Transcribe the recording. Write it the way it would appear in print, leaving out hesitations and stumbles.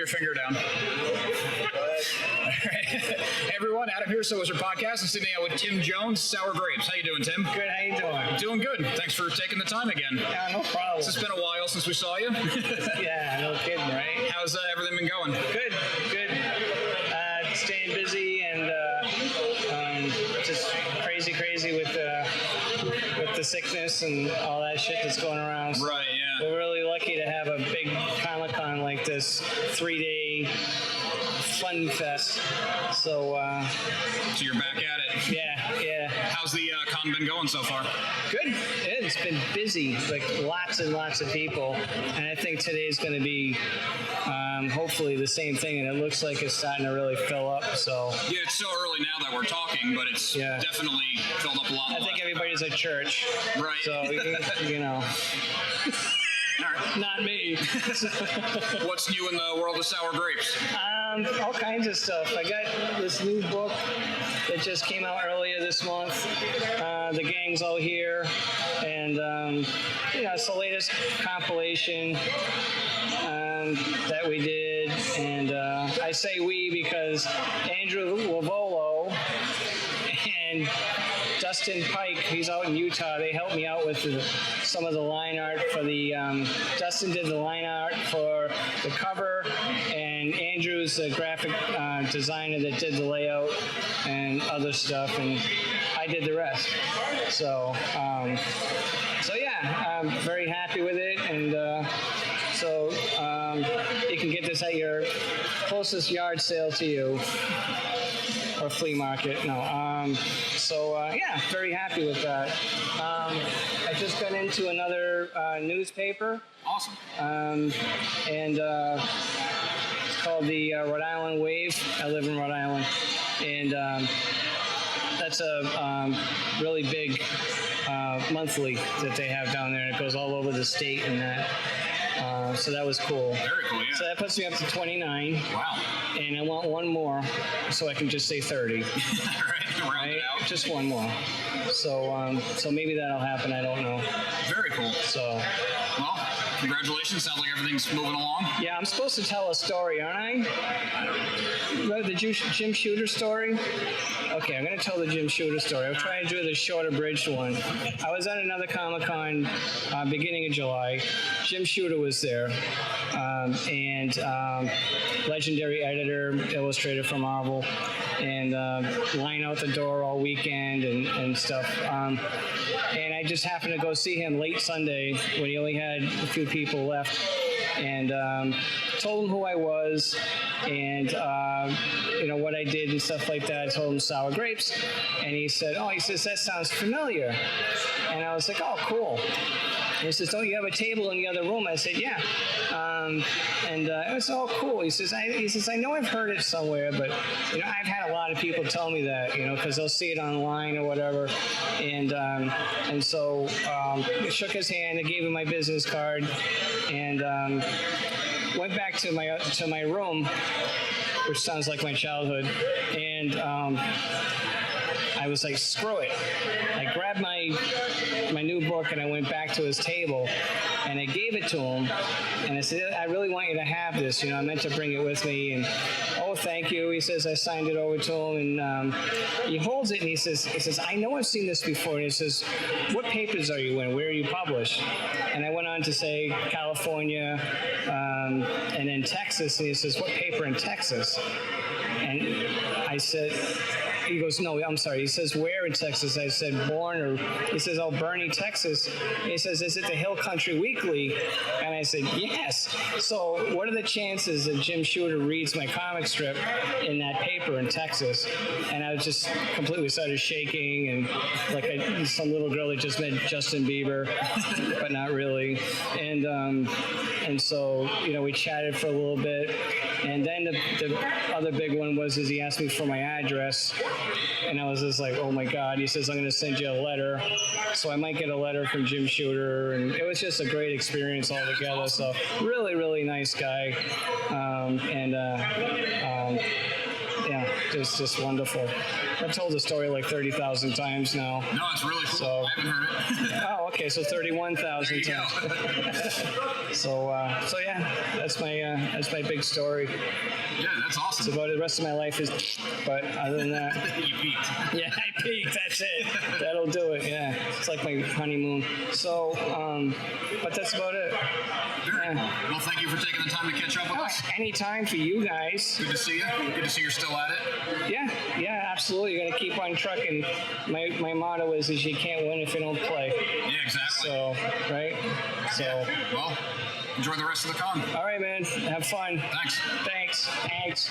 your finger down. Hey everyone, Adam here, So Is Your Podcast. I'm sitting out with Tim Jones, Sour Grapes. How you doing, Tim? Good, how you doing? Doing good. Thanks for taking the time again. Yeah, no problem. It's been a while since we saw you. Yeah, no kidding, right? How's everything been going? Good. Staying busy and just crazy with the sickness and all that shit that's going around. So Right, yeah. we're really lucky to have a big Comic-Con like this, 3-day fun fest. So you're back at it. Yeah. How's the con been going so far? Good. It's been busy, like lots and lots of people, and I think today's going to be hopefully the same thing. And it looks like it's starting to really fill up. So Yeah, it's so early now that we're talking, but it's definitely filled up a lot. I think everybody's at church, right? So you know. All right. Not me. What's new in the world of Sour Grapes? All kinds of stuff. I got this new book that just came out earlier this month. The Gang's All Here, and it's the latest compilation that we did. And I say we because Andrew Lavolo and Dustin Pike, he's out in Utah. They helped me out with some of the line art for the. Dustin did the line art for the cover, and Andrew's the graphic designer that did the layout and other stuff, and I did the rest. So yeah, I'm very happy with it, and you can get this at your closest yard sale to you. Or flea market, no. Very happy with that. I just got into another newspaper. Awesome. And it's called the Rhode Island Wave. I live in Rhode Island, and that's a really big monthly that they have down there, and it goes all over the state and that. So that was cool. Very cool, yeah. So that puts me up to 29. Wow. And I want one more, so I can just say 30. Round it out. Just one more. So maybe that'll happen. I don't know. Very cool. So, well, congratulations. Sounds like everything's moving along. Yeah, I'm supposed to tell a story, aren't I? The Jim Shooter story? Okay, I'm going to tell the Jim Shooter story. I'll try to do the short abridged one. I was at another Comic-Con beginning of July. Jim Shooter was there, and legendary editor, illustrator for Marvel, and line out the door all weekend and stuff. And I just happened to go see him late Sunday when he only had a few people left, and told him who I was and what I did and stuff like that. I told him Sour Grapes, and he said, that sounds familiar. And I was like, oh, cool. And he says, don't you have a table in the other room? I said, yeah. And it was all cool. He says, I know I've heard it somewhere, but I've had a lot of people tell me that, because they'll see it online or whatever. And so I shook his hand. I gave him my business card, and went back to my room, which sounds like my childhood, and I was like, screw it. I grabbed my new book and I went back to his table and I gave it to him, and I said, I really want you to have this. I meant to bring it with me. And oh, thank you. He says, I signed it over to him, and he holds it and he says, I know I've seen this before. And he says, what papers are you in? Where are you published? And I went on to say California, and then Texas. And he says, what paper in Texas? And I said, he goes, no, I'm sorry. He says, where in Texas? I said, he says, oh, Bernie, Texas. And he says, is it the Hill Country Weekly? And I said, yes. So what are the chances that Jim Shooter reads my comic strip in that paper in Texas? And I was just completely started shaking, and like some little girl that just met Justin Bieber, but not really. And so, we chatted for a little bit. And then the other big one was he asked me for my address, and I was just like, oh my God. He says, I'm going to send you a letter. So I might get a letter from Jim Shooter, and it was just a great experience altogether. So really, really nice guy, just wonderful. I've told the story like 30,000 times now. No, it's really cool. So- I haven't heard it. Oh, okay, so 31,000 There you times. go. So yeah, that's my big story. Yeah, that's awesome. So about the rest of my life is, but other than that, You peaked. yeah, I peaked. That's it. That'll do it. Yeah, it's like my honeymoon. So, but that's about it. Yeah. Well, thank you for taking the time to catch up with us. Anytime for you guys. Good to see you. Good to see you're still at it. Yeah, absolutely. You're gonna keep on trucking. My motto is you can't win if you don't play. Yeah, exactly. So, right? So, Well, enjoy the rest of the con. all right, man. Have fun. Thanks. Thanks.